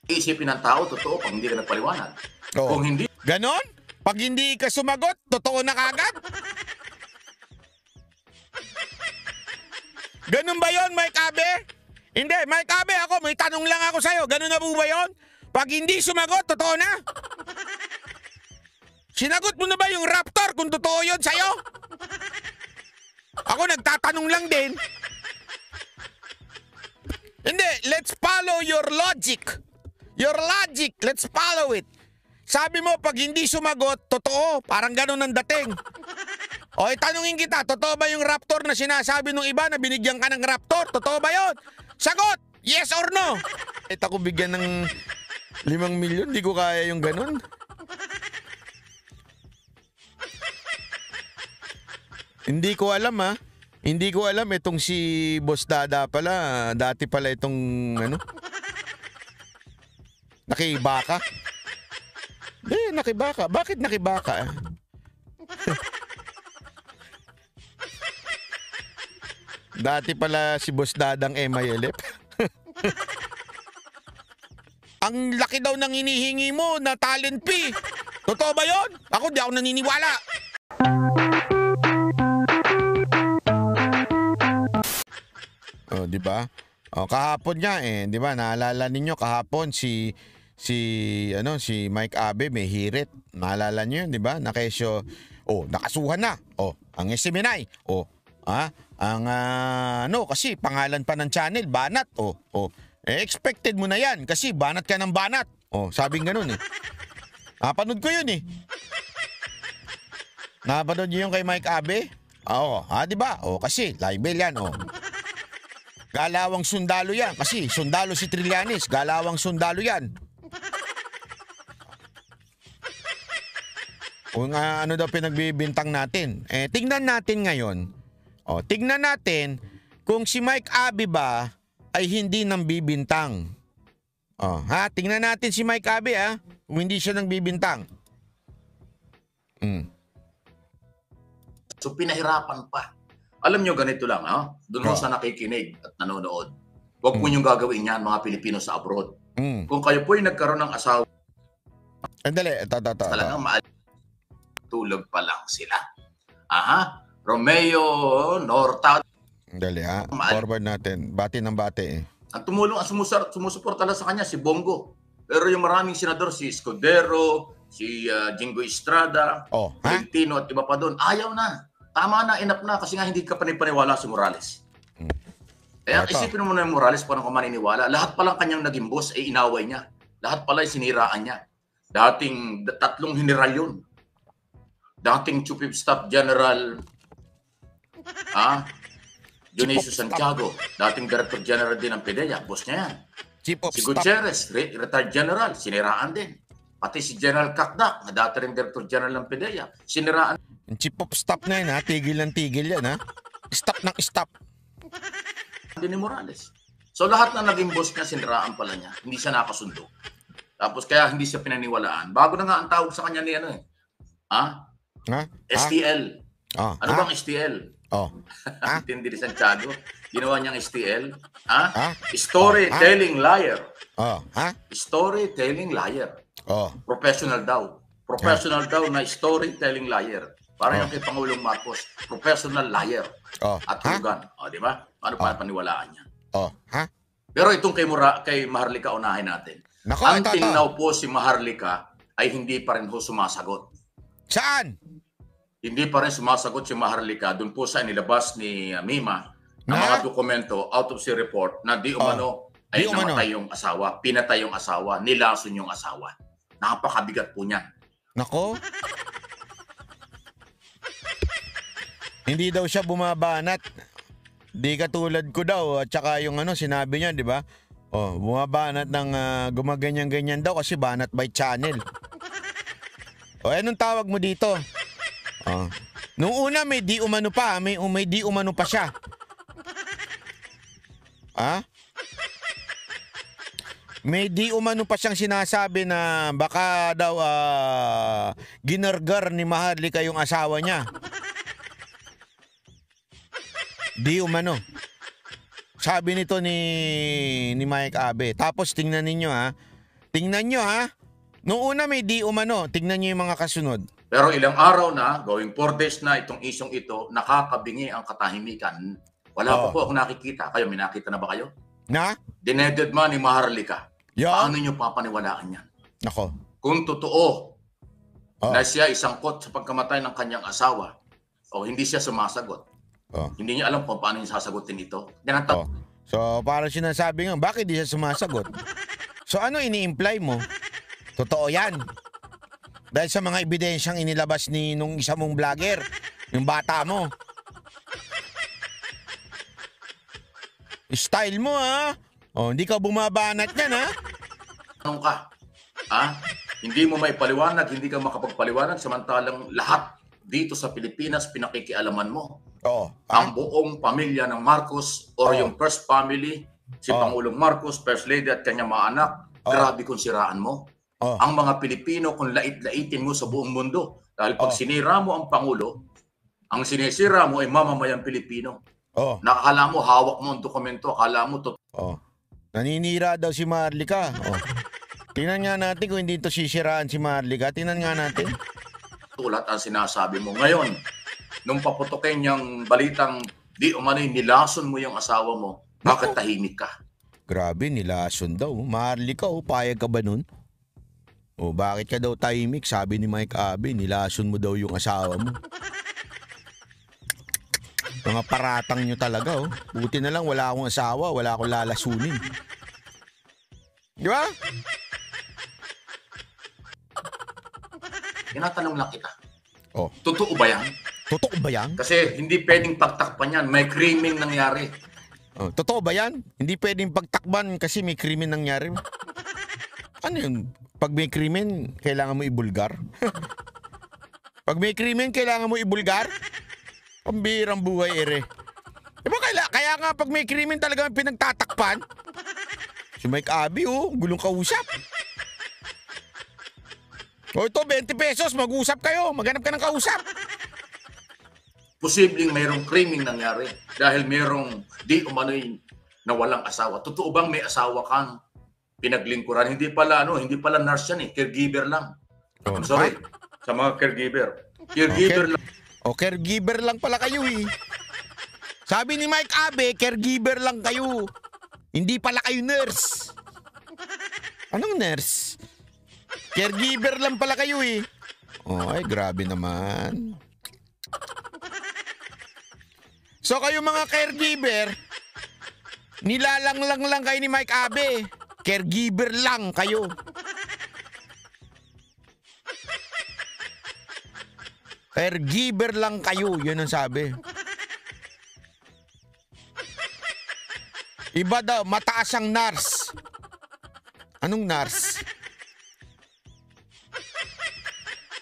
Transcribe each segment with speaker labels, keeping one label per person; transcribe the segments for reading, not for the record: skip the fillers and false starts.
Speaker 1: Iisipin ng tao, totoo, pag hindi ka nagpaliwanag.
Speaker 2: Oo.
Speaker 1: Kung hindi,
Speaker 2: Ganon? Pag hindi ka sumagot, totoo na kagad? Ganon ba yon, Mike Abe? Hindi, Mike Abe, ako, may tanong lang ako sa'yo. Ganon na po ba yon? Pag hindi sumagot, totoo na? Sinagot mo na ba yung Raptor kung totoo yon sa'yo? Ako nagtatanong lang din. Hindi, let's follow your logic. Your logic, let's follow it. Sabi mo, pag hindi sumagot, totoo. Parang ganon ang dating. O, itanungin kita, totoo ba yung Raptor na sinasabi ng iba na binigyan ka ng Raptor? Totoo ba yun? Sagot! Yes or no? Kahit ako bigyan ng 5 milyon, di ko kaya yung ganon. Hindi ko alam ha. Hindi ko alam itong si Boss Dada pala. Dati pala itong ano. Nakibaka. Nakibaka. Bakit nakibaka? Dati pala si Boss Dadang MILF. Ang laki daw ng hinihingi mo na talent fee. Totoo ba yun? Ako di ako naniniwala. Oh, di ba? Oh, kahapon nga di ba? Naalala ninyo kahapon si Mike Abe may hirit. Naalala niyo 'yun, di ba? Nakesyo. Oh, nakasuhan na. Oh, ang Seminay. Oh, ang kasi pangalan pa ng channel, Banat. Oh. Expected mo na 'yan kasi banat ka ng banat. Oh, sabing ganoon eh. Napanood ko 'yun eh. Napanood niyo yung kay Mike Abe? Oo, di ba? Oh, kasi libel 'yan, oh. Galawang sundalo 'yan kasi sundalo si Trillanes, galawang sundalo 'yan. Kung ano daw pinagbibintang natin. Tingnan natin ngayon. Tingnan natin kung si Mike Abe ba ay hindi nang bibintang. Tingnan natin si Mike Abe kung hindi siya nang bibintang.
Speaker 1: so pinahirapan pa. Alam nyo, ganito lang, doon sa nakikinig at nanonood. Huwag po niyong gagawin yan, mga Pilipino sa abroad. Kung kayo po'y nagkaroon ng asawa,
Speaker 2: Andali,
Speaker 1: talagang tulog pa lang sila. Romeo Norta.
Speaker 2: Andali forward natin. Bati ng bati
Speaker 1: Ang tumulong, ang sumusuporta lang sa kanya, si Bongo. Pero yung maraming senador, si Escudero, si Jingo Estrada, Tolentino at iba pa doon, ayaw na. Tama na, enough na, kasi nga hindi ka panipaniwala si Morales. Kaya isipin mo na yung Morales, parang kung maniniwala, lahat palang kanyang naging boss, inaway niya. Lahat pala siniraan niya. Dating 3 general yun. Dating Chief of Staff General Dionisio Santiago, dating Director General din ng PDEA, boss niya yan. Si Gutierrez, retired general, siniraan din. Pati si General Kakdak, na dati rin Director General ng PDEA, siniraan.
Speaker 2: Chief of Staff na yun tigil ng tigil yan Stop ng stop.
Speaker 1: Din ni Morales. So lahat na naging boss niya, siniraan pala niya. Hindi siya nakasundo. Tapos kaya hindi siya pinaniwalaan. Bago na nga ang tawag sa kanya ni STL. Ano bang STL? Tindi ni Santiago. Ginawa niyang STL. Storytelling liar. Storytelling liar. Professional daw. Professional daw na storytelling liar. Para yung kay Pangulong Marcos, professional liar. At hulugan. Di ba? Ano pa paniwalaan niya? Pero itong kay Maharlika unahin natin. Ang tingnaw po si Maharlika ay hindi pa rin sumasagot.
Speaker 2: Saan?
Speaker 1: Hindi pa rin sumasagot si Maharlika doon po sa inilabas ni Mima ang mga dokumento, autopsy report na di umano ay namatay yung asawa, pinatay yung asawa, nilason yung asawa. Napakabigat po niyan.
Speaker 2: Nako. Hindi daw siya bumabanat. Di katulad ko daw at saka yung sinabi niya, di ba? Bumabanat ng gumaganyan-ganyan daw kasi banat by channel. Anong tawag mo dito? Nung una may di umano pa, may di umano pa siya. May di umano pa siyang sinasabi na baka daw ginargar ni Maharlika yung asawa niya. Di umano. Sabi nito ni Mike Abe. Tapos tingnan ninyo tingnan nyo ha. Noong una may di umano, tingnan nyo yung mga kasunod.
Speaker 1: Pero ilang araw na, going 4 days na itong isyong ito, nakakabingi ang katahimikan. Wala pa po akong nakikita. Kayo, may nakita na ba kayo?
Speaker 2: Na?
Speaker 1: Dinededma ni Maharlika.
Speaker 2: Yo.
Speaker 1: Paano nyo papaniwalaan yan?
Speaker 2: Nako.
Speaker 1: Kung totoo na siya isangkot sa pagkamatay ng kanyang asawa o hindi siya sumasagot, hindi niya alam kung paano niya sasagutin ito.
Speaker 2: So, parang sinasabi nga, bakit di siya sumasagot? So, ano ini-imply mo? Totoo yan. Dahil sa mga ebidensyang inilabas nung isa mong vlogger, yung bata mo. Style mo, ha? Hindi ka bumabanat yan, ha?
Speaker 1: Anong ka? Hindi mo may paliwanag, hindi ka makapagpaliwanag, samantalang lahat dito sa Pilipinas pinakikialaman mo. Ang buong pamilya ng Marcos or yung first family, si Pangulong Marcos, First Lady at kanyang mga anak, grabe kung siraan mo. Ang mga Pilipino kung lait-laitin mo sa buong mundo. Dahil pag sinira mo ang Pangulo, ang sinisira mo ay mamamayang Pilipino. Nakakala mo, hawak mo ang dokumento, akala mo
Speaker 2: naninira daw si Maharlika. Tingnan nga natin kung hindi ito sisiraan si Maharlika. Tingnan nga natin.
Speaker 1: Tulad ang sinasabi mo. Ngayon, nung paputokin yung balitang di umano'y nilason mo yung asawa mo, bakit tahimik ka?
Speaker 2: Grabe, nilason daw. Maharlika, payag ka ba nun? Bakit ka daw tahimik? Sabi ni Mike Abe, nilason mo daw yung asawa mo. Mga paratang nyo talaga, Buti na lang wala akong asawa, wala akong lalasunin. Di ba?
Speaker 1: Tinatanong lang kita. Totoo ba yan?
Speaker 2: Totoo ba yan?
Speaker 1: Kasi hindi pwedeng pagtakpan yan. May krimeng nangyari.
Speaker 2: Totoo ba yan? Hindi pwedeng pagtakban kasi may krimen nangyari. Ano yun? Pag may krimen, kailangan mo ibulgar? Pag may krimen, kailangan mo ibulgar? Pambirang buhay, ere. Diba kaya nga pag may krimen talaga pinagtatakpan? Si Mike Abe, gulong kausap. Ito, 20 pesos, mag-usap kayo. Maghanap ka ng kausap.
Speaker 1: Posibleng mayroong krimeng nangyari dahil mayroong di umano'y nawalang asawa. Totoo bang may asawa kang pinaglingkuran? Hindi pala nurse yan caregiver lang. I'm sorry, sa mga caregiver. Caregiver lang.
Speaker 2: Caregiver lang pala kayo Sabi ni Mike Abe, caregiver lang kayo. Hindi pala kayo nurse. Anong nurse? Caregiver lang pala kayo ay grabe naman. So kayo mga caregiver, nilalanglang lang kayo ni Mike Abe. Caregiver lang kayo. Caregiver lang kayo, yun ang sabi. Iba daw, mataas ang nurse. Anong nurse?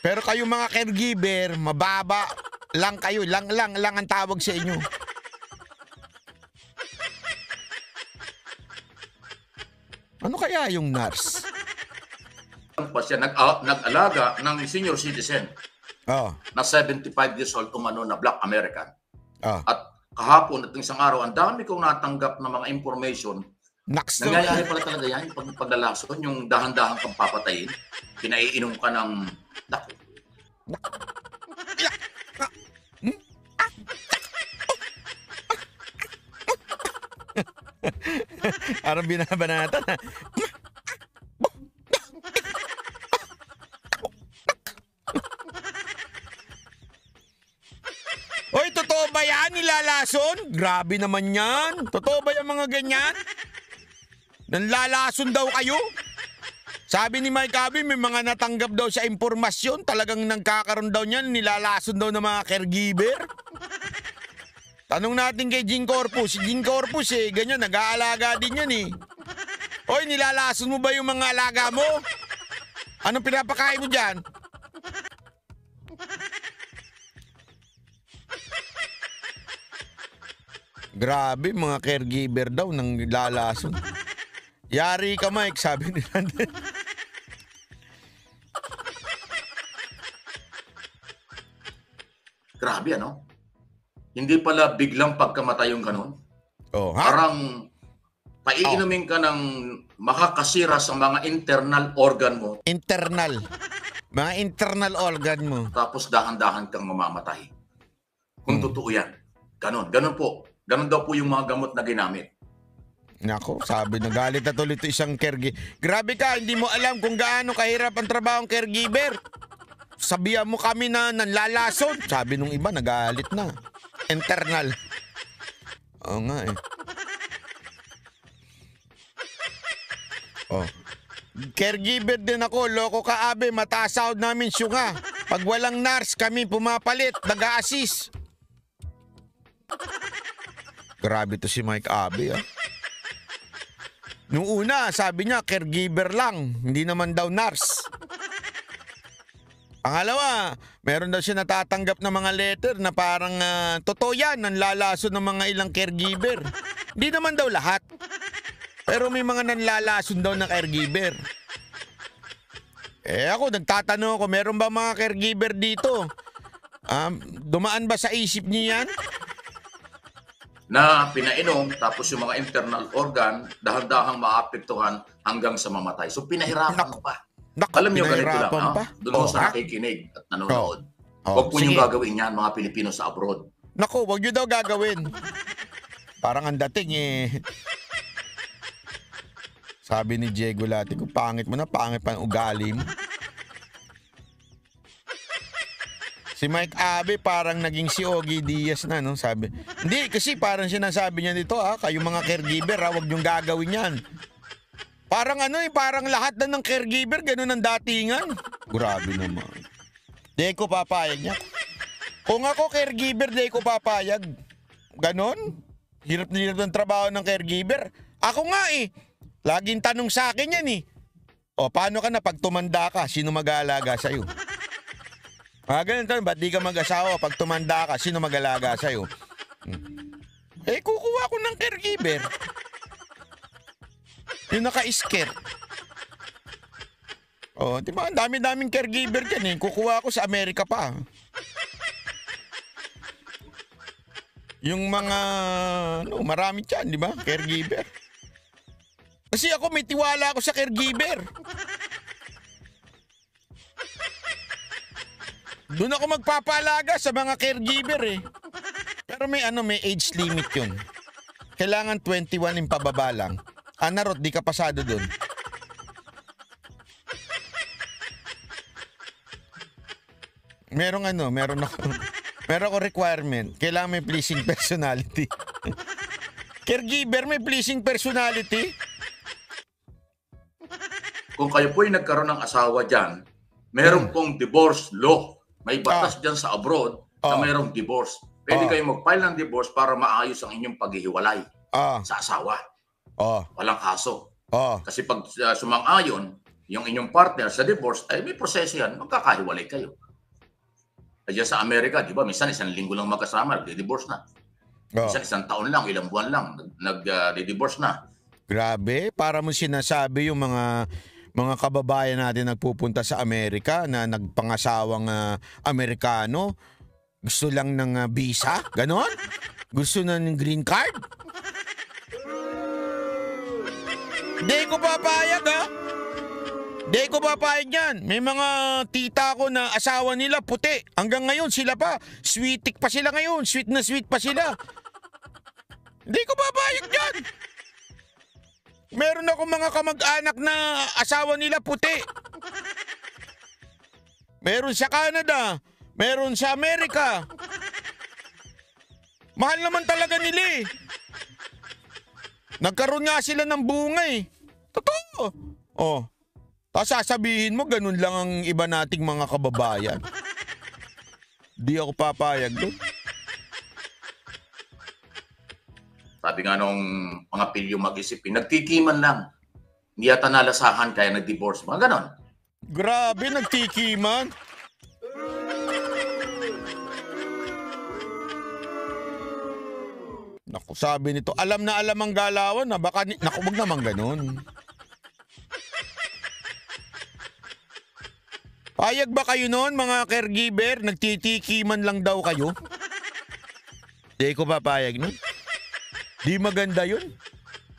Speaker 2: Pero kayo mga caregiver, mababa lang kayo. Lang ang tawag sa inyo. Ano kaya yung nurse?
Speaker 1: Pa siya nag-alaga ng senior citizen na 75 years old na Black American. At kahapon at isang araw, ang dami kong natanggap na mga information. Nangyayari pala talaga yan, pagdalason, yung dahan-dahan kang papatayin, pinaiinom ka ng
Speaker 2: Parang binabanatan Hoy, totoo ba yan? Nilalason? Grabe naman yan. Totoo ba yung mga ganyan? Nanlalason daw kayo? Sabi ni Mike Abe, may mga natanggap daw sa impormasyon. Talagang nagkakaroon daw niyan. Nilalason daw ng mga caregiver. Tanong natin kay Jing Corpus. Si Jing Corpus ganyan, nag-aalaga din yan Hoy, nilalason mo ba yung mga alaga mo? Anong pinapakain mo dyan? Grabe, mga caregiver daw nang lalason. Yari ka, Mike, sabi ni Randy.
Speaker 1: Grabe, Hindi pala biglang pagkamatay yung ganun.
Speaker 2: Oh, ha?
Speaker 1: Parang Paiinumin ka ng makakasira sa mga internal organ mo.
Speaker 2: Internal. Mga internal organ mo.
Speaker 1: Tapos dahan-dahan kang mamamatay. Kung totoo yan. Ganon po. Ganon daw po yung mga gamot na ginamit.
Speaker 2: Nako, sabi na galit na tuloy ito isang caregiver. Grabe ka, hindi mo alam kung gaano kahirap ang trabaho ng caregiver. Sabihan mo kami na nanlalasod. Sabi nung iba, nagalit na. Internal. Oo nga eh. Oh. Caregiver din ako, loko ka abe, mataas sahod namin syunga. Pag walang nurse, kami pumapalit, nag-a-assist. Grabe to si Mike Abe, ah. Nung una, sabi niya, caregiver lang, hindi naman daw nurse. Pangalawa, meron daw siya natatanggap na mga letter na parang totoo yan, nanlalaso ng mga ilang caregiver. Hindi naman daw lahat. Pero may mga nanlalason daw ng caregiver. Ako, nagtatanong ako, meron ba mga caregiver dito? Dumaan ba sa isip niya yan?
Speaker 1: Na pinainom, tapos yung mga internal organ, dahan-dahang maapektuhan hanggang sa mamatay. So pinahirapan mo pa. Alam niyo ganito lang, doon sa nakikinig at nanonood. Huwag po niyong gagawin yan, mga Pilipino sa abroad.
Speaker 2: Naku, huwag niyo daw gagawin. Parang ang dating eh. Sabi ni Diego Lati, kung pangit mo na, pangit pa ang ugali mo. Si Mike Abe parang naging si Ogie Diaz na, no? Sabi. Hindi, kasi parang sinasabi niya dito, kayo mga caregiver, huwag niyong gagawin yan. Parang parang lahat na ng caregiver, ganun ang datingan. Grabe naman. Di ko papayag niya. Kung ako caregiver, di ko papayag. Ganon? Hirap na hirap ng trabaho ng caregiver. Ako nga eh. Laging tanong sa akin yan eh. O, paano ka na pag tumanda ka? Sino mag-aalaga sa'yo? Ganun tanong, ba't di ka mag-asawa? Pag tumanda ka, sino mag-aalaga sa'yo? Kukuha ko ng caregiver. Yung naka-skirt. O, diba? Ang dami-daming caregiver dyan eh. Kukuha ko sa Amerika pa. Yung mga, marami dyan, di ba? Caregiver. Kasi ako may tiwala ako sa caregiver. Doon ako magpapalaga sa mga caregiver eh. Pero may age limit yun. Kailangan 21 yung pababa lang. Narot, di ka pasado doon. Meron ako requirement. Kailangan may pleasing personality. Caregiver may pleasing personality?
Speaker 1: Kung kayo po'y nagkaroon ng asawa dyan, meron pong divorce law. May batas dyan sa abroad na mayroong divorce. Pwede kayo mag-file ng divorce para maayos ang inyong paghihiwalay sa asawa. Walang kaso. Kasi pag sumang-ayon, yung inyong partner sa divorce, ay may proseso yan, magkakahiwalay kayo. Kaya sa Amerika, di ba, minsan isang linggo lang magkasama, nag-divorce na. Minsan isang taon lang, ilang buwan lang, nag-divorce na.
Speaker 2: Grabe, para mo sinasabi yung mga kababayan natin nagpupunta sa Amerika na nagpangasawang Amerikano, gusto lang ng visa, ganon? Gusto na ng green card? Di ko papayag Di ko papayag yan. May mga tita ko na asawa nila puti. Hanggang ngayon sila pa, sweetik pa sila ngayon, sweet na sweet pa sila. Di ko papayag yan. Meron ako mga kamag-anak na asawa nila puti. Meron sa Canada. Meron sa Amerika. Mahal naman talaga nila eh. Nagkaroon nga sila ng bunga eh. Totoo. Tapos sasabihin mo, ganun lang ang iba nating mga kababayan. Di ako papayag doon.
Speaker 1: Sabi nga nung mga pilyo mag-isipin, nagtikiman lang. Hindi yata nalasahan kaya nag-divorce. Mga ganon.
Speaker 2: Grabe, nagtikiman. Naku, sabi nito, alam na alam ang galawan na baka, naku, wag naman ganon. Payag ba kayo noon, mga caregiver? Nagtitikiman lang daw kayo? Di ko papayag nun. Di maganda yun.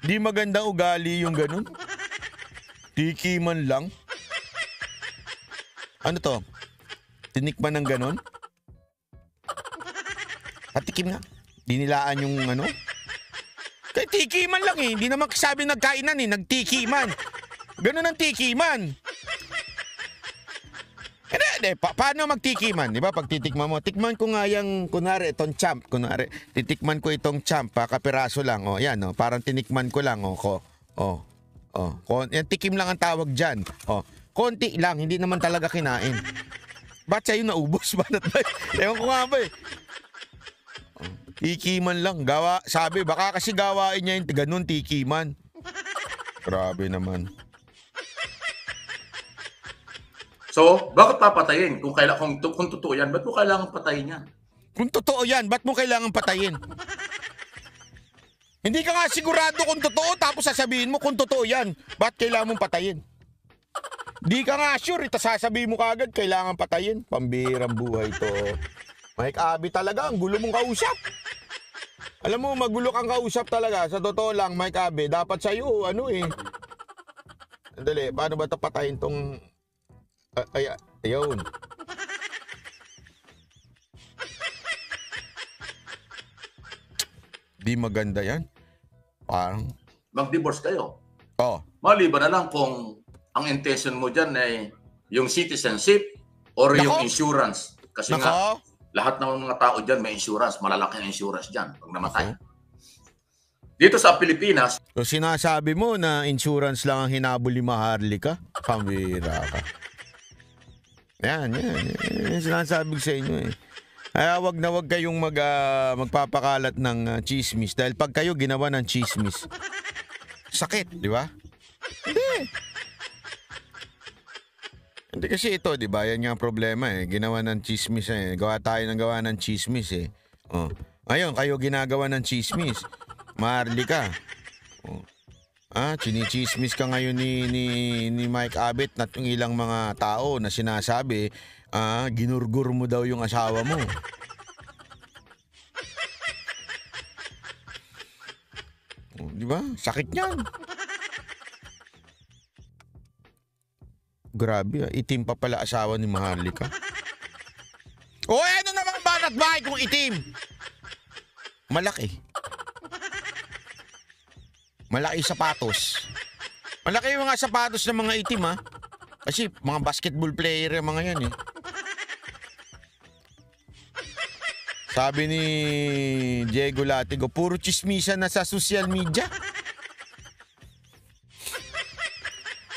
Speaker 2: Di magandang ugali yung ganun. Tikiman lang. Ano to? Tinikman ng ganun? Patikim nga. Dinilaan yung ano? Kaya tikiman lang eh. Hindi naman sabi nagkainan eh. Nagtikiman. Ganun ang tikiman. Paano magtikiman? Di ba? Pag titikman mo, tikman ko nga yung, kunwari, itong champ. Kunwari, titikman ko itong champ, kapiraso lang. O, yan, o. Parang tinikman ko lang, o. Yan, tikim lang ang tawag dyan. O, konti lang. Hindi naman talaga kinain. Ba't sa'yo naubos? Ewan ko nga ba eh. Tikiman lang. Sabi, baka kasi gawain niya yung ganun, tikiman. Grabe naman.
Speaker 1: So, bakit papatayin? Kung totoo yan, ba't mo kailangan patayin yan?
Speaker 2: Kung totoo yan, ba't mo kailangan patayin? Hindi ka nga sigurado kung totoo, tapos sasabihin mo kung totoo yan, ba't kailangan mong patayin? Di ka nga sure, sasabihin mo kagad, kailangan patayin. Pambirang buhay to. Mike Abby talaga, ang gulo mong kausap. Alam mo, magulo kang kausap talaga. Sa totoo lang, Mike Abby, dapat sa'yo, Dali, paano ba ito patayin tong... Ayun. Di maganda yan. Parang...
Speaker 1: Mag-divorce kayo.
Speaker 2: Oh.
Speaker 1: Maliban na lang kung ang intention mo dyan ay yung citizenship or yung insurance. Kasi nga, lahat ng mga tao dyan may insurance. Malalaki ang insurance dyan pag namatay. Dito sa Pilipinas...
Speaker 2: So sinasabi mo na insurance lang ang hinabol ni Maharlika? Pambira ka. Yan. Sinasabi sa inyo eh. Kaya wag kayong magpapakalat ng chismis. Dahil pag kayo ginawa ng chismis, sakit, di ba? Hindi kasi ito, di ba? Yan nga ang problema eh. Ginawa ng chismis eh. Gawa ng chismis eh. Oh. Ngayon, kayo ginagawa ng chismis. Maharlika. Oh. Chinichismis ka ngayon ni Mike Abet at yung ilang mga tao na sinasabi, ginurgur mo daw yung asawa mo. Oh, di ba? Sakit niyan. Grabe, itim pa pala asawa ni Maharlika. Ano namang banat bahay kung itim? Malaki. Malaki sapatos. Malaki yung mga sapatos ng mga itim ha. Kasi mga basketball player yung mga yan eh. Sabi ni Diego Latigo, puro chismisan na sa social media.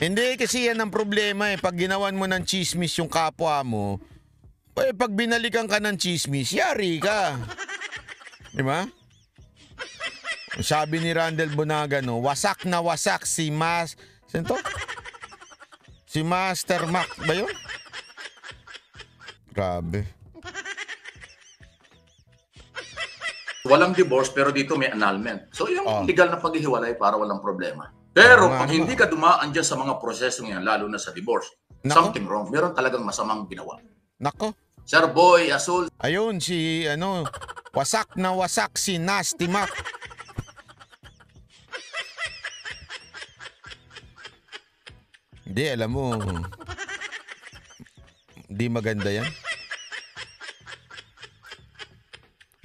Speaker 2: Hindi kasi yan ang problema eh. Pag ginawan mo ng chismis yung kapwa mo, pag binalikan ka ng chismis, yari ka. Di ba? Sabi ni Randall Bunaga, wasak na wasak si si Master Mac ba yun? Grabe.
Speaker 1: Walang divorce pero dito may annulment. So yung legal na paghihiwalay para walang problema. Pero kung hindi ka dumaan dyan sa mga prosesong yan, lalo na sa divorce, something wrong. Meron talagang masamang ginawa.
Speaker 2: Nako.
Speaker 1: Sir Boy Azul.
Speaker 2: Ayun, wasak na wasak si Nasty Mac. Hindi, alam mo, di maganda yan.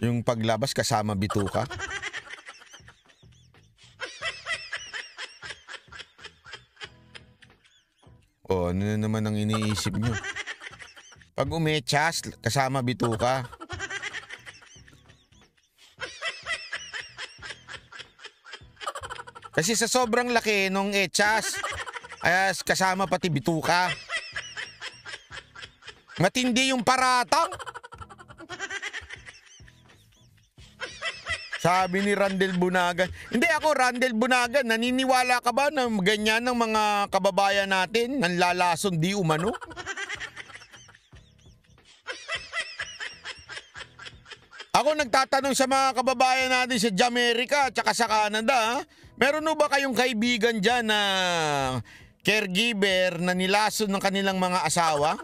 Speaker 2: Yung paglabas kasama bituka. Ano na naman ang iniisip nyo? Pag umechas, kasama bituka. Kasi sa sobrang laki nung echas, kasama pati bituka. Matindi yung paratang. Sabi ni Randall Bunagan. Hindi ako, Randall Bunagan, naniniwala ka ba na ganyan ng mga kababayan natin nanlalason di umano? Ako nagtatanong sa mga kababayan natin sa Jamaica at sa Canada, meron ba kayong kaibigan dyan na caregiver na nilason ng kanilang mga asawa?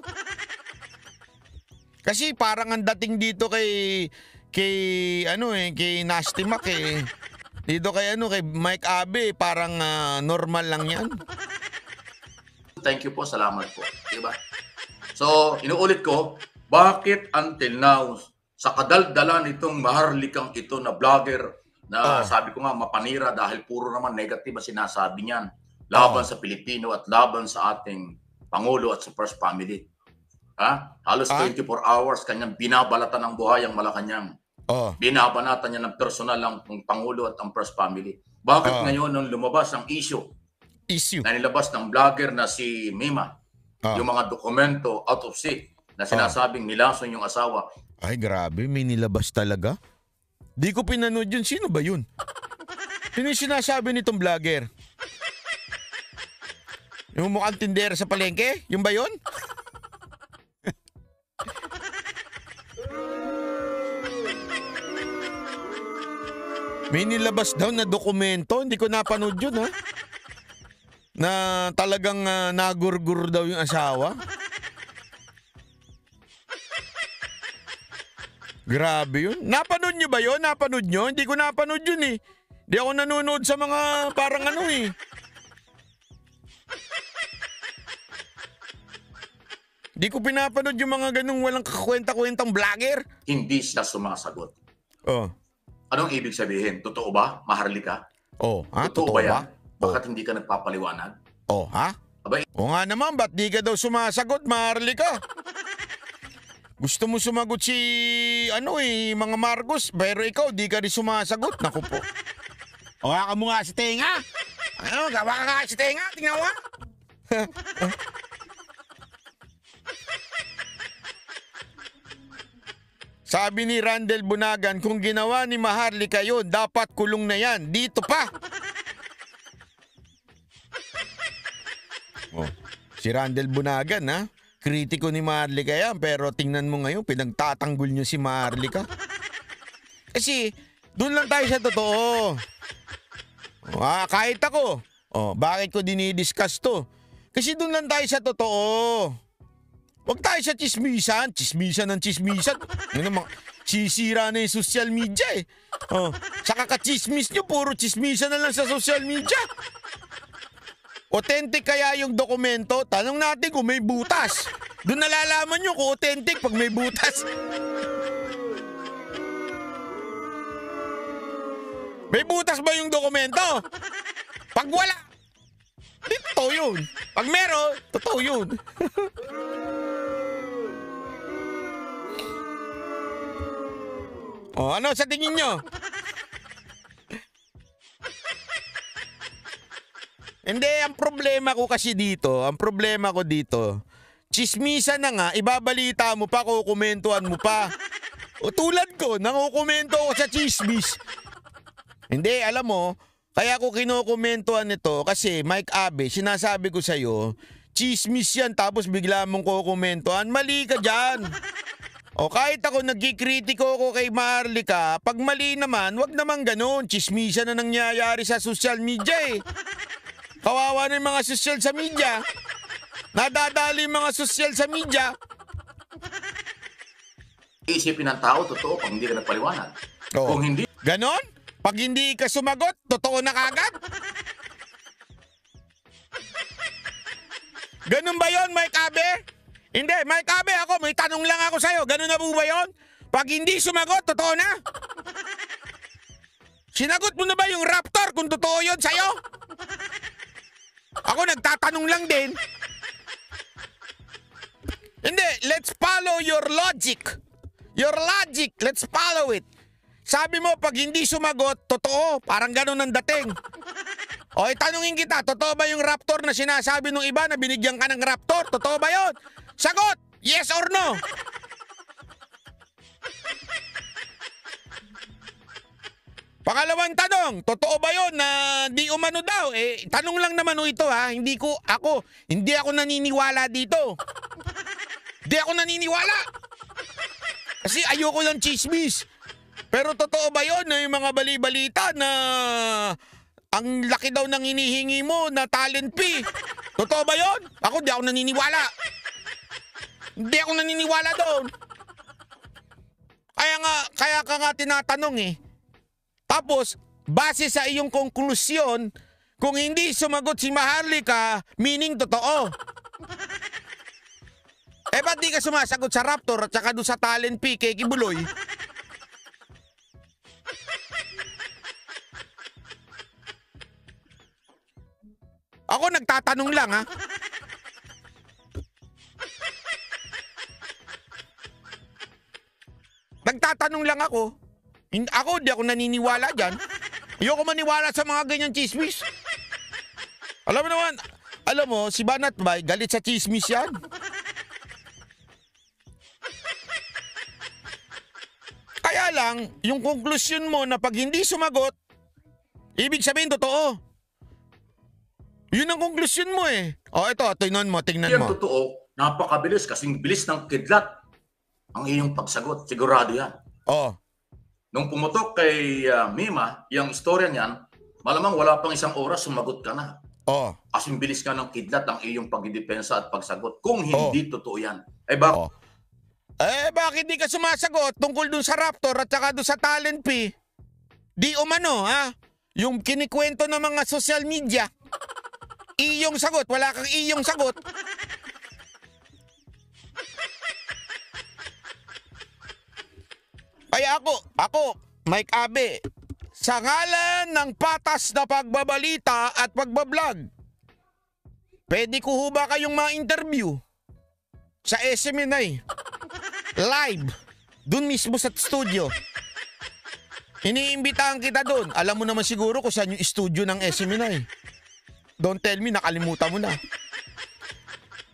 Speaker 2: Kasi parang ang dating dito kay Nasty Mac eh. Dito kay kay Mike Abe, parang normal lang yan.
Speaker 1: Thank you po, salamat po. Diba? So, inuulit ko, bakit until now, sa kadaldalan itong maharlikang ito na vlogger, na sabi ko nga mapanira dahil puro naman negative ang sinasabi niyan, laban sa Pilipino at laban sa ating Pangulo at sa First Family. Halos 24 hours kanyang binabalatan ng buhay ang Malacanang. Binabanatan niya ng personal ang Pangulo at ang First Family. Bakit ngayon nung lumabas ang issue na nilabas ng vlogger na si Mima, yung mga dokumento out of sync na sinasabing nilason yung asawa.
Speaker 2: Ay, grabe. May nilabas talaga? Di ko pinanood yun. Sino ba yun? Sino yung sinasabi nitong vlogger? Yung mukhang tindera sa palengke? Yung ba yun? May nilabas daw na dokumento. Hindi ko napanood yun, ha? Na talagang nagurgur daw yung asawa. Grabe yun. Napanood nyo ba yun? Napanood nyo? Hindi ko napanood yun eh. Hindi ako nanonood sa mga parang eh. Hindi ko pinapanood yung mga ganung walang kakwenta-kwentang vlogger.
Speaker 1: Hindi siya sumasagot. Anong ibig sabihin? Totoo ba? Maharlika? Totoo ba yan? Bakit hindi ka nagpapaliwanag? Abay,
Speaker 2: nga naman, ba't di ka daw sumasagot, Maharlika? Gusto mo sumagot si, mga Marcos, pero ikaw, di ka rin sumasagot. Naku po. Hawakan mo nga si tenga. Gawa ka nga si tenga, tingnan mo. Sabi ni Randel Bunagan, kung ginawa ni Maharlika yun, dapat kulong na yan. Dito pa. Si Randel Bunagan, kritiko ni Maharlika yan, pero tingnan mo ngayon, pinagtatanggol niyo si Maharlika. Kasi, doon lang tayo sa totoo. Kahit ako, bakit ko dinidiscuss to? Kasi doon lang tayo sa totoo. Huwag tayo sa chismisan. Chismisan ng chismisan. Sisira na yung social media eh. Sa kakachismis nyo, puro chismisan na lang sa social media. Authentic kaya yung dokumento? Tanong natin kung may butas. Doon nalalaman nyo kung authentic pag may butas. May butas ba yung dokumento? Pag wala, di totoo yun. Pag meron, totoo yun. Ano sa tingin nyo? Hindi, ang problema ko dito, chismisan na nga, ibabalita mo pa, kukomentuhan mo pa. O tulad ko, nangukomento ako sa chismis. Hindi, alam mo, kaya ko kinukomentuhan ito kasi Mike Abe, sinasabi ko sa'yo, chismis yan tapos bigla mong kukomentuhan, mali ka dyan. O kahit ako nagkikritiko ko kay Maharlika, pag mali naman, wag naman ganun, chismisan na nangyayari sa social media eh. Kawawa na yung mga sosyal sa media. Nadadali yung mga sosyal sa media.
Speaker 1: Isipin ng tao, totoo, pag hindi ka nagpaliwanag. Kung hindi...
Speaker 2: Ganon? Pag hindi ka sumagot, totoo na kagad? Ganon ba yon, Mike Abe? Hindi, Mike Abe, ako, may tanong lang ako sa'yo. Ganon na po ba yon? Pag hindi sumagot, totoo na? Sinagot mo na ba yung Raptor kung totoo yon sa'yo? Ako nagtatanong lang din. Hindi, let's follow your logic. Your logic, let's follow it. Sabi mo, pag hindi sumagot, totoo. Parang ganun ang dating. Tanungin kita, totoo ba yung Raptor na sinasabi ng iba na binigyan ka ng Raptor? Totoo ba yun? Sagot! Yes or no? Pangalawang tanong, totoo ba yun na di umano daw? Tanong lang naman ito ha, hindi ako naniniwala dito. Hindi ako naniniwala. Kasi ayoko lang chismis. Pero totoo ba yun na yung mga bali-balita na ang laki daw ng hinihingi mo na talent fee? Totoo ba yun? Ako di ako naniniwala. Hindi ako naniniwala doon. Kaya ka nga tinatanong eh. Tapos, base sa iyong konklusyon, kung hindi sumagot si Maharlika, meaning totoo. Eh ba't di ka sumasagot sa Raptor at saka doon sa Talent P kay Kibuloy? Ako nagtatanong lang ha. Nagtatanong lang ako. Ako, di ako naniniwala dyan. Ayoko maniwala sa mga ganyan chismis. Alam mo naman, alam mo, si Banat Bay, galit sa chismis yan. Kaya lang, yung konklusyon mo na pag hindi sumagot, ibig sabihin totoo. Yun ang konklusyon mo eh. O ito, tingnan mo.
Speaker 1: Yung totoo, napakabilis kasing bilis ng kidlat ang iyong pagsagot. Sigurado yan.
Speaker 2: Oh.
Speaker 1: Nung pumutok kay Mima, yung istorya niyan, malamang wala pang isang oras, sumagot ka na.
Speaker 2: Oh.
Speaker 1: Kasing bilis ka ng kidlat ang iyong pagdidepensa at pagsagot. Kung hindi totoo yan. Eh bakit?
Speaker 2: Oh. Eh bakit di ka sumasagot tungkol dun sa Raptor at saka dun sa Talent P? Di umano ha? Yung kinikwento ng mga social media. Iyong sagot, wala kang iyong sagot. Kaya ako, Mike Abe, sa ngalan ng patas na pagbabalita at pagbablog, pwede ko ho ba kayong ma-interview sa SMNI? Live, dun mismo sa studio. Iniimbitahan kita dun. Alam mo naman siguro kung saan yung studio ng SMNI. Don't tell me, nakalimutan mo na.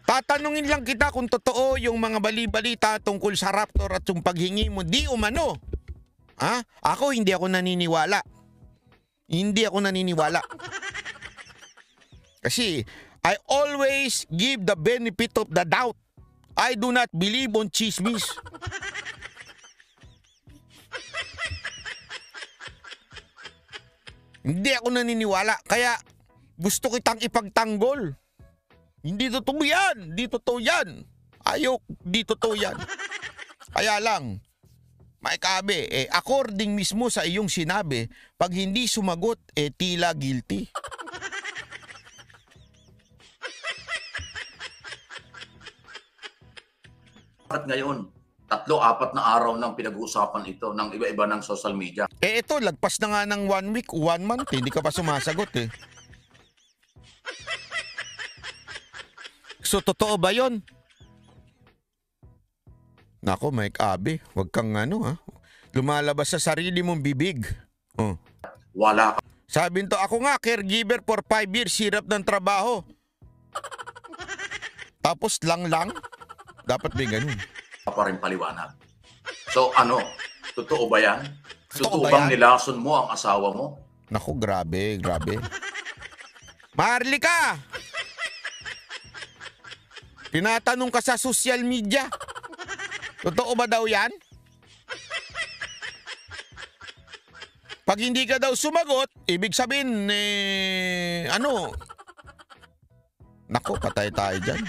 Speaker 2: Tatanungin lang kita kung totoo yung mga bali-balita tungkol sa Raptor at yung paghingi mo. Di umano. Ha? Ako, hindi ako naniniwala. Hindi ako naniniwala. Kasi, I always give the benefit of the doubt. I do not believe on chismis. Hindi ako naniniwala. Kaya, gusto kitang ipagtanggol. Hindi totoo yan. Hindi totoo yan. Ayok, di totoo yan. Kaya lang, Mike Abe, according mismo sa iyong sinabi, pag hindi sumagot, tila guilty.
Speaker 1: Bakit ngayon? 3-4 na araw nang pinag-uusapan ito ng iba-iba ng social media.
Speaker 2: Ito, lagpas na nga ng 1 week, 1 month, hindi ka pa sumasagot eh. So, totoo ba yun? Nako, Mike Abe, wag kang ha. Lumalabas sa sarili mong bibig. Oh.
Speaker 1: Wala ka.
Speaker 2: Sabi nito, ako nga, caregiver for 5 years, hirap ng trabaho. Tapos lang. Dapat may ganun.
Speaker 1: Pa rin paliwanag. So ano, totoo ba yan? Totoo
Speaker 2: ba
Speaker 1: bang
Speaker 2: yan?
Speaker 1: nilason mo ang asawa mo?
Speaker 2: Naku, grabe. Maharlika! Tinatanong ka sa social media. Totoo ba daw yan? Pag hindi ka daw sumagot, ibig sabihin, Naku, patay tayo dyan.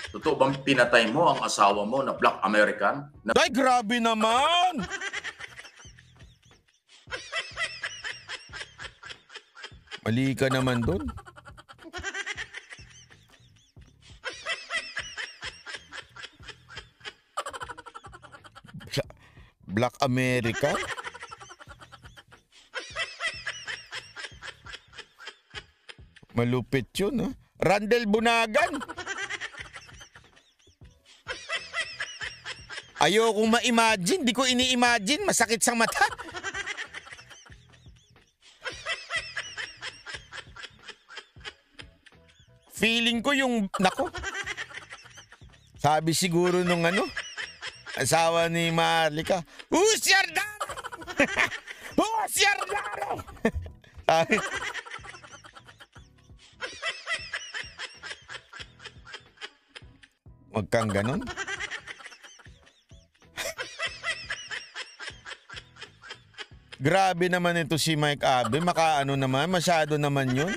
Speaker 1: Totoo bang pinatay mo ang asawa mo na Black American?
Speaker 2: Ay, grabe naman! Mali ka naman dun. Black America? Malupit yun, ha? Randel Bunagan? Ayokong ma-imagine. Di ko ini-imagine. Masakit sa mata. Feeling ko yung... Nako. Sabi siguro nung asawa ni Maharlika, who's your dad? Who's your dad? Sabi, wag kang ganon. Grabe naman ito si Mike Abe. Makaano naman, masyado naman yun.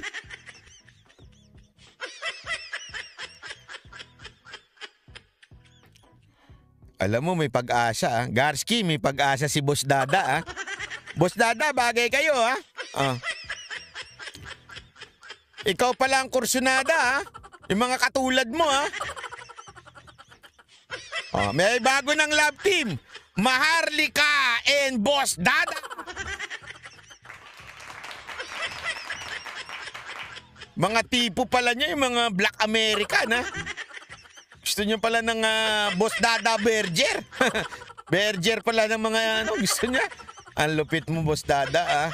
Speaker 2: Alam mo, may pag-asa. Garski, may pag-asa si Boss Dada. Boss Dada, bagay kayo. Ikaw pala ang kursunada. Yung mga katulad mo. May bago ng love team. Maharlika and Boss Dada. Mga tipo pala niya, yung mga Black American, Gusto niya pala ng Boss Dada Berger. Berger pala ng mga gusto niya. Ang lupit mo, Boss Dada,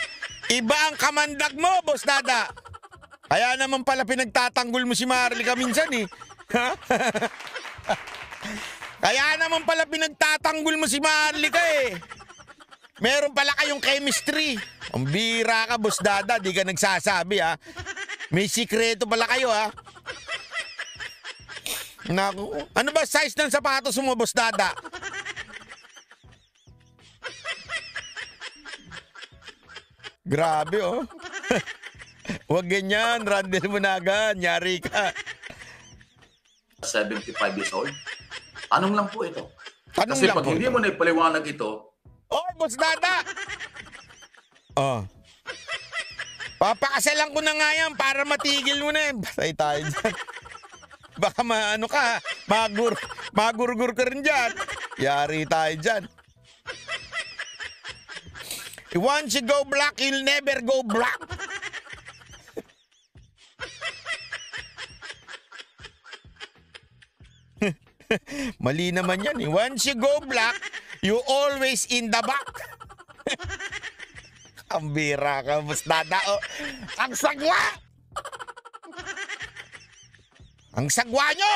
Speaker 2: Iba ang kamandag mo, Boss Dada. Kaya naman pala pinagtatanggol mo si Maharlika minsan, Kaya naman pala pinagtatanggol mo si Maharlika, Meron pala kayong chemistry. Ang bira ka, Boss Dada, di ka nagsasabi, May sikreto pala kayo, Naku. Ano ba size ng sapatos mo, Boss Dada? Grabe, Huwag ganyan, Randel mo na agad, nyari ka.
Speaker 1: 75 years old. Tanong lang po ito.
Speaker 2: Tanong
Speaker 1: Kasi
Speaker 2: lang
Speaker 1: pag
Speaker 2: po
Speaker 1: hindi
Speaker 2: ito.
Speaker 1: mo na ipaliwanag ito,
Speaker 2: Boss Dada! Papakasalan ko na nga yan para matigil mo na. Patay tayo dyan. Baka magurgur ka rin dyan. Yari tayo dyan. Once you go black, you'll never go black. Mali naman yan, Once you go black, you always in the back. Ang bira ka, Boss Dada, Ang sagwa! Ang sagwa nyo!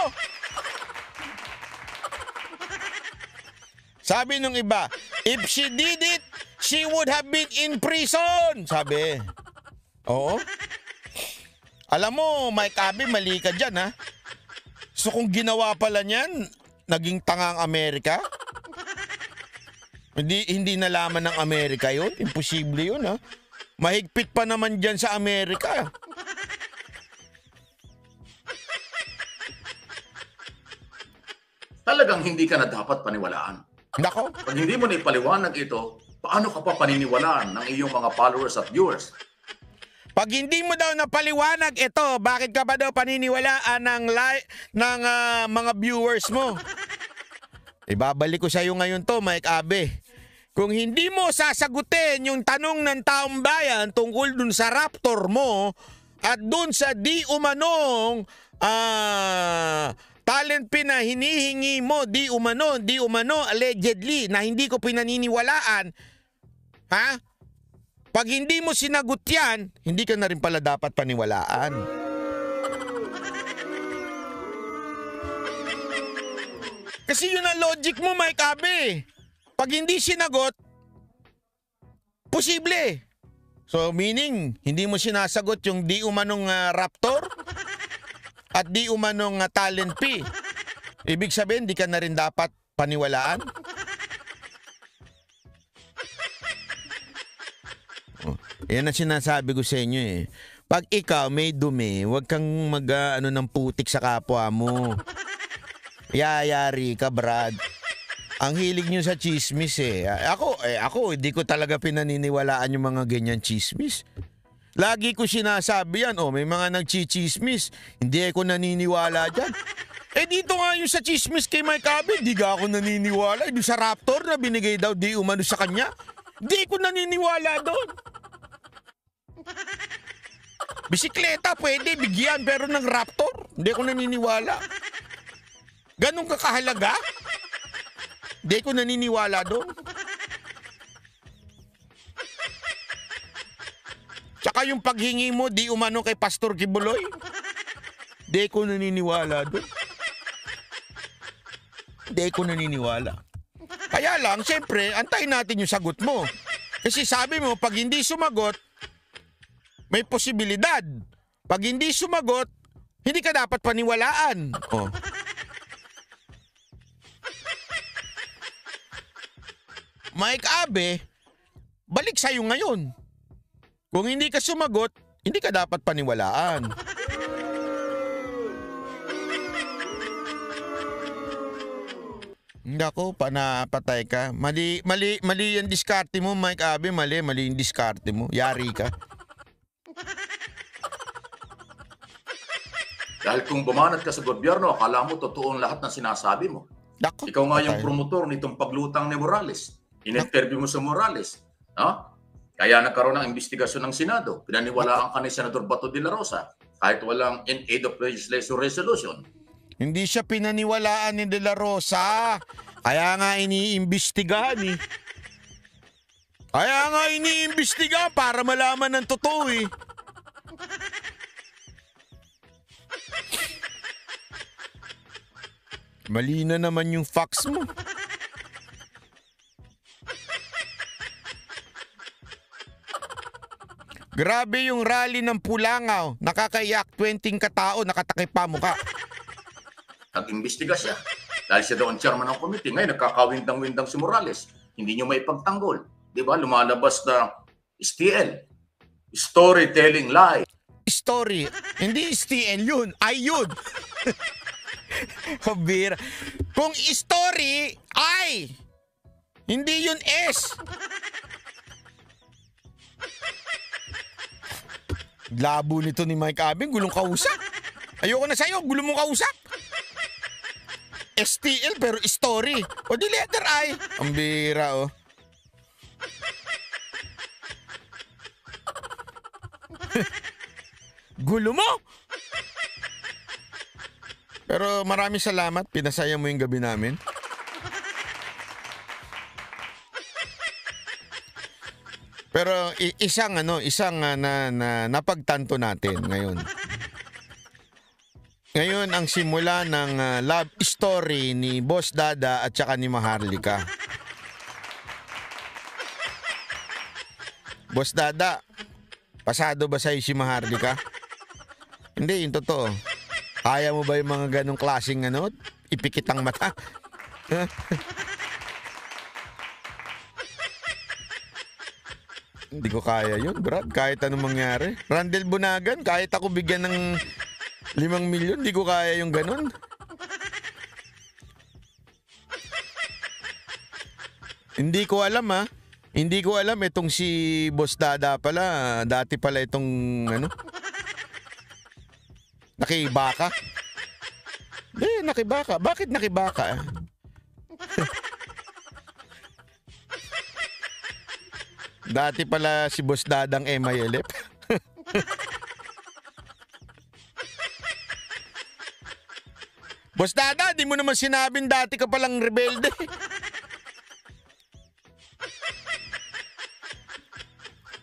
Speaker 2: Sabi nung iba, if she did it, she would have been in prison. Sabi. Oo. Alam mo, Mike Abe, mali ka dyan, So kung ginawa pala niyan, naging tangang Amerika? Hindi nalaman ng Amerika yun. Imposible yun, Mahigpit pa naman dyan sa Amerika.
Speaker 1: talagang hindi ka na dapat paniwalaan.
Speaker 2: Nako.
Speaker 1: Pag hindi mo na ipaliwanag ito, paano ka pa paniniwalaan ng iyong mga followers at viewers?
Speaker 2: Pag hindi mo daw napaliwanag ito, bakit ka ba daw paniniwalaan ng mga viewers mo? Ibabalik ko sa iyo ngayon to, Mike Abe. Kung hindi mo sasagutin yung tanong ng taong bayan tungkol dun sa Raptor mo at dun sa di umanong talent pin na hinihingi mo, di umano, allegedly, na hindi ko pinaniniwalaan, Pag hindi mo sinagot yan, hindi ka na rin pala dapat paniwalaan. Kasi yun ang logic mo, Mike Abe. Pag hindi sinagot, posible. So meaning, hindi mo sinasagot yung di umanong Raptor at di umanong talent P. Ibig sabihin, di ka na rin dapat paniwalaan. Yan ang sinasabi ko sa inyo Pag ikaw may dumi, huwag kang ng putik sa kapwa mo. Yayari ka, Brad. Ang hilig nyo sa chismis Ako, hindi ko talaga pinaniniwalaan yung mga ganyan chismis. Lagi ko sinasabi yan, may mga nagchichismis. Hindi ako naniniwala dyan. Dito nga yung sa chismis kay Mike Abe, di ka ako naniniwala. Yung sa Raptor na binigay daw di umano sa kanya, di ko naniniwala doon. Bisikleta pwede bigyan pero ng Raptor hindi ko naniniwala. Ganun ka kahalaga? Hindi ko naniniwala doon. Tsaka yung paghingi mo di umano kay Pastor Kibuloy, hindi ko naniniwala doon. Hindi ko naniniwala. Kaya lang, siyempre, antayin natin yung sagot mo. Kasi sabi mo, pag hindi sumagot, may posibilidad. Pag hindi sumagot, hindi ka dapat paniwalaan. Mike Abe, balik sa'yo ngayon. Kung hindi ka sumagot, hindi ka dapat paniwalaan. Nako, panapatay ka. Mali yung diskarte mo, Mike Abe. Mali yung diskarte mo. Yari ka.
Speaker 1: Dahil kung bumanat ka sa gobyerno, akala mo totoo ang lahat ng sinasabi mo.
Speaker 2: Nako,
Speaker 1: Ikaw nga yung promotor nitong paglutang ni Morales. In-interview mo sa Morales. No? Kaya nagkaroon ng investigasyon ng Senado. Pinaniwalaan ka ni Senador Bato de la Rosa kahit walang in aid of legislation resolution.
Speaker 2: Hindi siya pinaniwalaan ni De La Rosa. Kaya nga iniimbestigahan eh. Kaya nga iniimbestigahan para malaman ng totoo eh. Mali na naman yung facts mo. Grabe yung rally ng Pulangaw. Nakakaiyak, 20 katao, nakatakip pa mukha.
Speaker 1: Nag-imbestiga siya. Dahil siya daw ang chairman ng committee. Ngayon, nagkakawindang-windang si Morales. Hindi nyo maipagtanggol. Di ba? Lumalabas na STL. Storytelling lie.
Speaker 2: Story. Hindi STL yun. Ay yun. Kabira. Kung story, ay. Hindi yun S. Labo nito ni Mike Abing. Gulong kausap. Ayoko na sa'yo. Gulong mong kausap. STL pero story. O di letter I. Ang bira oh. Gulo mo. Pero maraming salamat. Pinasaya mo yung gabi namin. Pero isang napagtanto natin ngayon. Ngayon ang simula ng love story ni Boss Dada at saka ni Maharlika. Boss Dada, pasado ba sa'yo si Maharlika? Hindi, yung totoo. Kaya mo ba yung mga ganong klaseng ipikit ang mata? Hindi ko kaya yun, Brad. Kahit anong mangyari. Randel Bunagan, kahit ako bigyan ng 5 milyon, di ko kaya yung ganun. Hindi ko alam ha. Hindi ko alam itong si Boss Dada pala. Dati pala itong nakibaka. Nakibaka. Bakit nakibaka? Dati pala si Boss Dadang MILF. Boss Dada, di mo naman sinabing dati ka palang rebelde.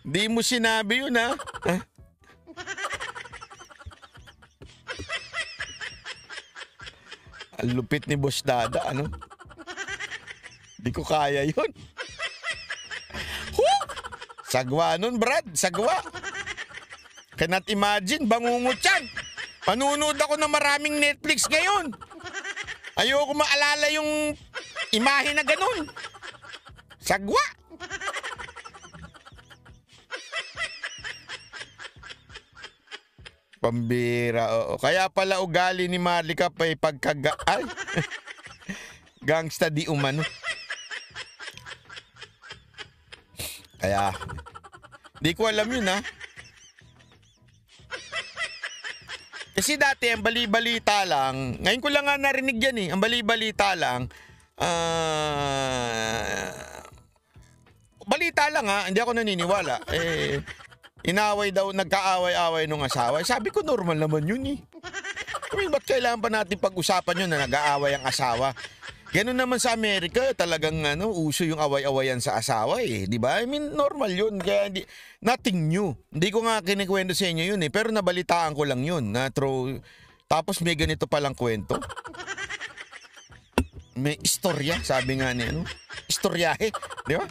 Speaker 2: Di mo sinabi yun, ha? Ang lupit ni Boss Dada, Di ko kaya yun. Sagwa nun, Brad. Sagwa. Cannot imagine, bangungot yan. Panunood ako ng maraming Netflix ngayon. Ayoko maalala yung imahe na ganun. Sagwa. Pambira, oo. Kaya pala ugali ni Marlica pa pagkagaan. Gangsta di umano. Kaya, di ko alam yun ha. Kasi dati, ang bali-balita lang, ngayon ko lang nga narinig yan eh, ang bali-balita lang, balita lang ha, hindi ako naniniwala. Inaway daw, nagkaaway-away nung asawa. Sabi ko, normal naman yun eh. I mean, ba't kailangan pa natin pag-usapan yun na nag-aaway ang asawa? Ganun naman sa Amerika, talagang uso yung away-awayan sa asawa eh, di ba? I mean, normal yun. Kaya nothing new. Hindi ko nga kinikwento sa inyo yun eh, pero nabalitaan ko lang yun. Tapos may ganito palang kwento. May istorya, sabi nga ni istoryahe, di ba?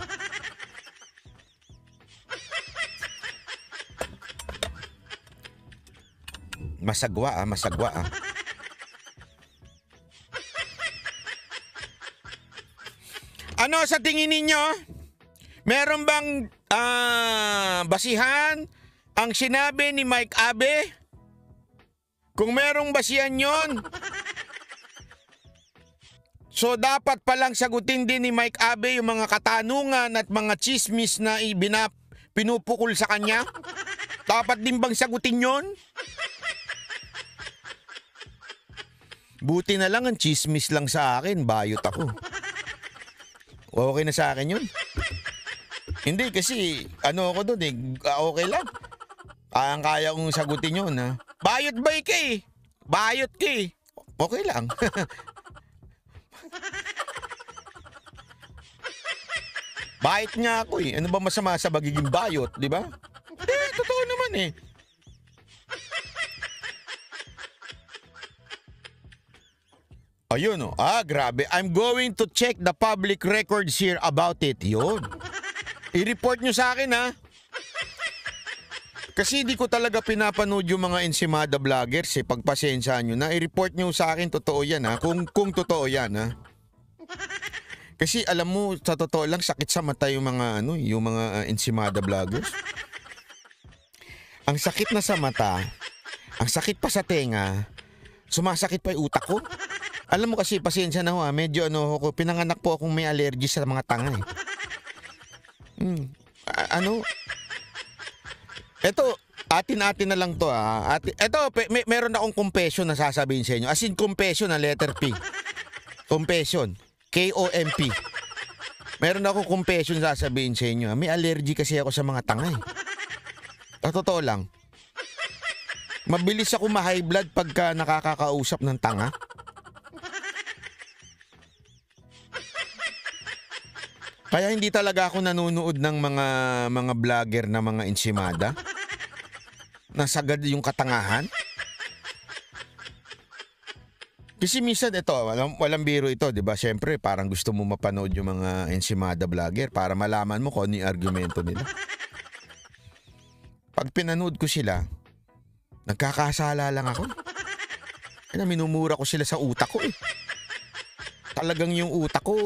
Speaker 2: Masagwa masagwa Ano sa tingin ninyo? Meron bang basihan ang sinabi ni Mike Abe? Kung merong basihan yon, So dapat palang sagutin din ni Mike Abe yung mga katanungan at mga chismis na pinupukol sa kanya? Dapat din bang sagutin yon? Buti na lang ang chismis lang sa akin, bayot ako. Okay na sa akin yun? Hindi kasi ano ako doon okay lang. Kaya kong sagutin yun ha. Bayot ba bayot ka okay lang. Bayot nga ako Ano ba masama sa pagiging bayot, di ba? Totoo naman Ayun grabe. I'm going to check the public records here about it. Yun. I-report nyo sa akin Kasi di ko talaga pinapanood yung mga Ensimada vloggers Pagpasensyahan nyo na. I-report nyo sa akin, totoo yan Kung totoo yan Kasi alam mo, sa totoo lang, sakit sa mata yung mga Ensimada vloggers. Ang sakit na sa mata, ang sakit pa sa tenga, sumasakit pa yung utak ko. Alam mo kasi, pasensya na medyo pinanganak po akong may allergy sa mga tanga Eto, atin-atin na lang to Eto, meron akong confession na sasabihin sa inyo. As in confession na letter P. Confession. K-O-M-P. Meron akong confession sasabihin sa inyo. May allergy kasi ako sa mga tanga Totoo lang. Mabilis ako ma-high blood pagka nakakakausap ng tanga. Kaya hindi talaga ako nanonood ng mga vlogger na mga Ensimada. Nasagad yung katangahan. Kasi minsan walang biro ito, di ba? Siyempre, parang gusto mo mapanood yung mga Ensimada vlogger para malaman mo kung ano yung argumento nila. Pag pinanood ko sila, nagkakasala lang ako. Kaya minumura ko sila sa utak ko Talagang yung utak ko.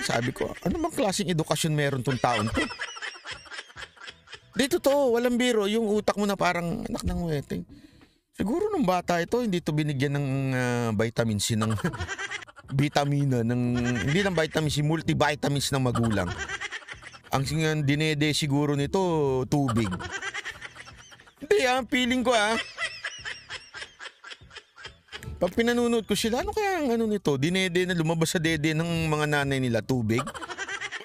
Speaker 2: Sabi ko, ano bang klaseng edukasyon meron tong taon to? Dito to, walang biro. Yung utak mo na parang anak ng weteng. Siguro nung bata ito, hindi to binigyan ng vitamin C ng vitamina hindi ng vitamin C, multivitamins ng magulang. Ang dinede siguro nito, tubig. Hindi feeling ko Pag pinanonood ko sila, ano kaya ang nito? Dinede na lumabas sa dede ng mga nanay nila, tubig?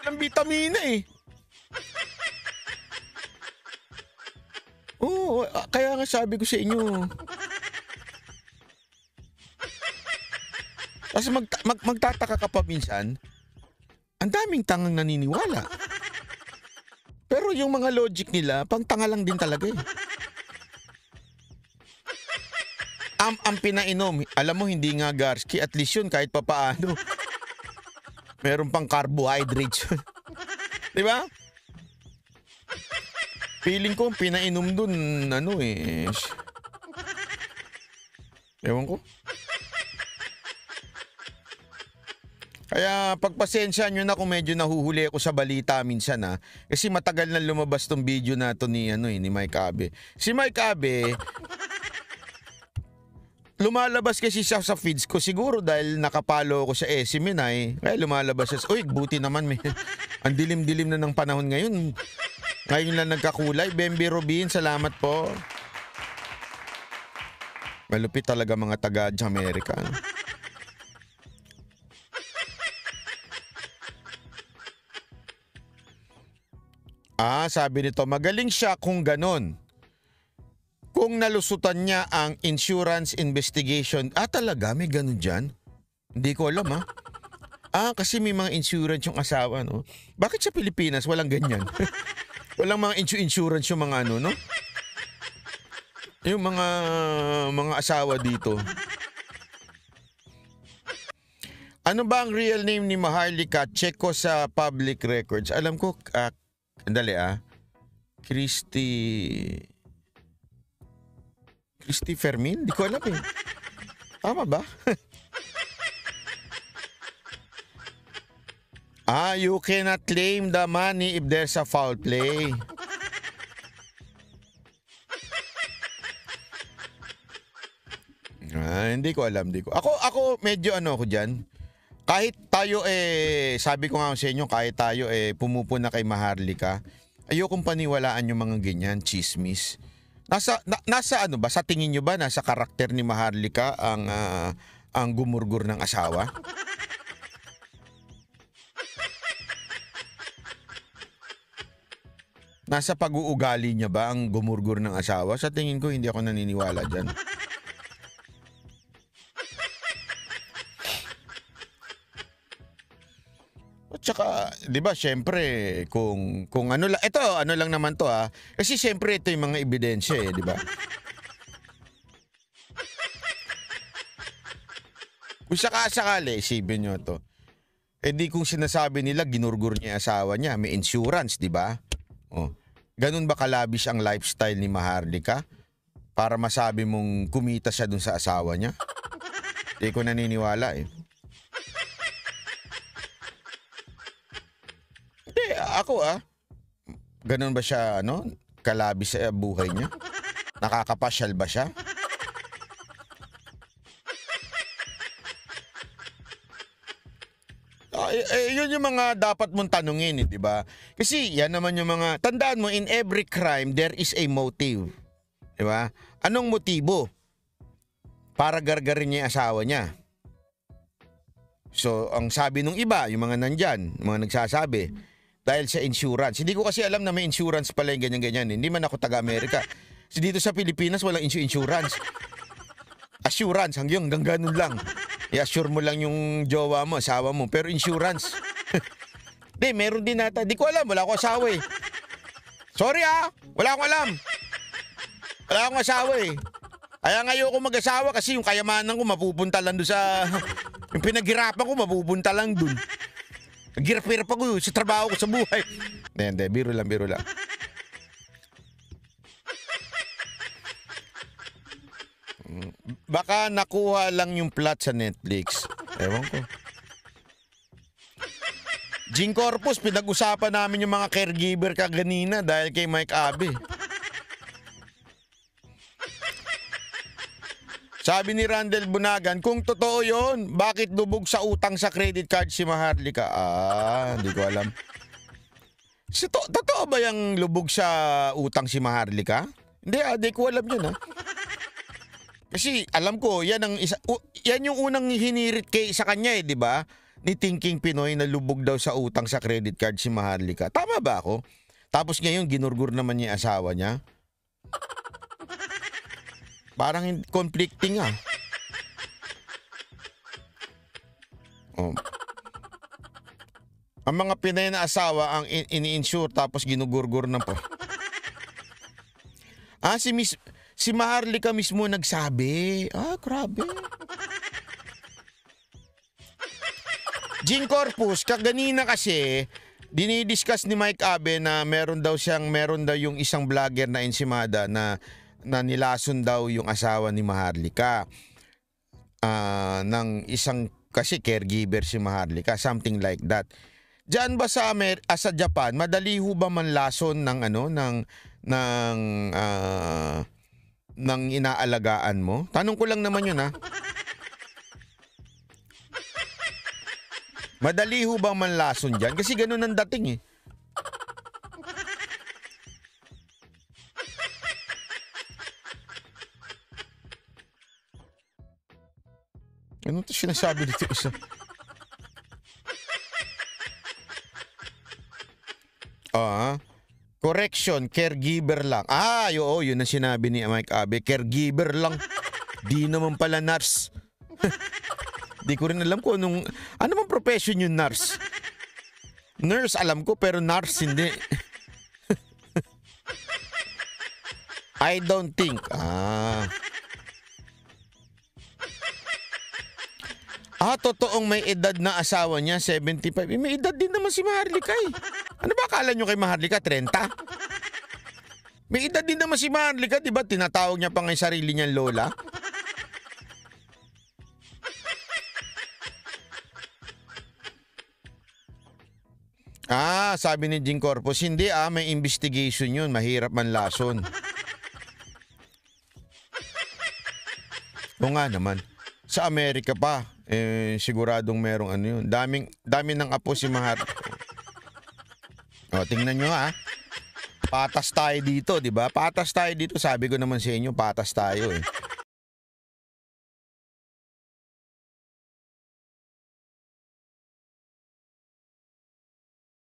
Speaker 2: Walang vitamina Oo, kaya nga sabi ko sa inyo. Kasi magtataka ka pa minsan, ang daming tangang naniniwala. Pero yung mga logic nila, pang tanga lang din talaga Ang pinainom, alam mo hindi nga Garski, at least yun kahit papaano. Meron pang carbohydrates. Di ba? Feeling ko pinainom dun, ewan ko. Kaya pagpasensya nyo na kung medyo nahuhuli ako sa balita minsan kasi matagal na lumabas tong video na to ni Mike Abe. Si Mike Abe, lumalabas kasi siya sa feeds ko siguro dahil nakapalo ko sa Esiminay. Kaya lumalabas siya. Uy, buti naman ang dilim-dilim na ng panahon ngayon. Ngayon lang nagkakulay. Bembe Robin, salamat po. Malupit talaga mga taga-Amerika. Sabi nito, magaling siya kung ganon. Kung nalusutan niya ang insurance investigation. Talaga? May ganon dyan? Hindi ko alam kasi may mga insurance yung asawa, no? Bakit sa Pilipinas walang ganyan? Walang mga insurance yung mga no? Yung mga asawa dito. Ano ba ang real name ni Maharlika? Check ko sa public records. Alam ko, andali Christy Fermin? Di ko alam Tama ba? You cannot claim the money if there's a foul play. Hindi ko alam, Ako medyo ako diyan. Kahit tayo sabi ko nga sa inyo, kahit tayo pumupuna kay Maharlika, ayokong paniwalaan yung mga ganyan, chismis. Nasa ano ba, sa tingin nyo ba nasa karakter ni Maharlika ang gumurgur ng asawa? Nasa pag-uugali niya ba ang gumurgur ng asawa? Sa tingin ko, hindi ako naniniwala dyan. Tsaka, 'di ba, syempre kung ano lang ano lang naman 'to kasi syempre ito yung mga ebidensya 'di ba? Kung sakali, isipin nyo 'to. Di kung sinasabi nila ginurgur niya yung asawa niya, may insurance, 'di ba? Oh. Ganun ba kalabis ang lifestyle ni Maharlika para masabi mong kumita siya dun sa asawa niya? Hindi ko naniniwala Ako ganun ba siya kalabis sa buhay niya? Nakakapasyal ba siya? Yun yung mga dapat mong tanungin, di ba? Kasi yan naman yung mga, tandaan mo, in every crime, there is a motive. Di ba? Anong motibo? Para gargarin niya yung asawa niya. So, ang sabi nung iba, yung mga nandyan, mga nagsasabi, dahil sa insurance. Hindi ko kasi alam na may insurance pala yung ganyan-ganyan. Hindi man ako taga-Amerika. So dito sa Pilipinas, walang insurance. Assurance, hanggang ganun lang. I-assure mo lang yung jowa mo, asawa mo. Pero insurance. Di, meron din nata. Di ko alam, wala akong asawa Sorry wala akong alam. Wala akong asawa Kaya ngayon ko mag-asawa kasi yung kayamanan ko mapupunta lang doon sa... Yung pinaghirapan ko mapupunta lang doon. Nagirap-hirap ako sa trabaho ko sa buhay. Hindi, biro lang. Baka nakuha lang yung plot sa Netflix. Ewan ko. Jing Corpus, pinag-usapan namin yung mga caregiver kaganina dahil kay Mike Abe. Sabi ni Randel Bunagan, kung totoo yun, bakit lubog sa utang sa credit card si Maharlika? Hindi ko alam. Totoo ba yung lubog sa utang si Maharlika? Hindi ko alam yun Kasi alam ko, yan yung unang hinirit sa kanya di ba? Ni Thinking Pinoy na lubog daw sa utang sa credit card si Maharlika. Tama ba ako? Tapos ngayon, ginurgur naman niya yung asawa niya. Parang conflicting Ang mga Pinay na asawa ang ini-insure tapos ginugurgur na po. Si Maharlika mismo nagsabi. Grabe. Jing Corpus, kaganina kasi dinidiscuss ni Mike Abe na meron daw yung isang vlogger na insimada na nilason daw yung asawa ni Maharlika ng isang kasi caregiver si Maharlika, something like that. Diyan ba sa Japan, madali ho ba manlason ng ng inaalagaan mo? Tanong ko lang naman yun Madali ho ba manlason diyan? Kasi ganun ang dating Ano ito sinasabi dito isa? Correction, caregiver lang. Oo, yun ang sinabi ni Mike Abe. Caregiver lang. Di naman pala nurse. Di ko rin alam kung ano bang profession yung nurse. Nurse alam ko, pero nurse hindi. I don't think. Totoong may edad na asawa niya, 75. May edad din naman si Maharlika Ano ba akala nyo kay Maharlika, 30? May edad din naman si Maharlika, di ba? Tinatawag niya pa ng sarili niyang lola. Sabi ni Jing Corpus, hindi may investigation yun, mahirap manlason. O nga naman. Sa Amerika pa, siguradong merong ano yun. Daming ng apo si Maharlika. O, tingnan nyo ha. Patas tayo dito, di ba? Patas tayo dito. Sabi ko naman sa inyo, patas tayo eh.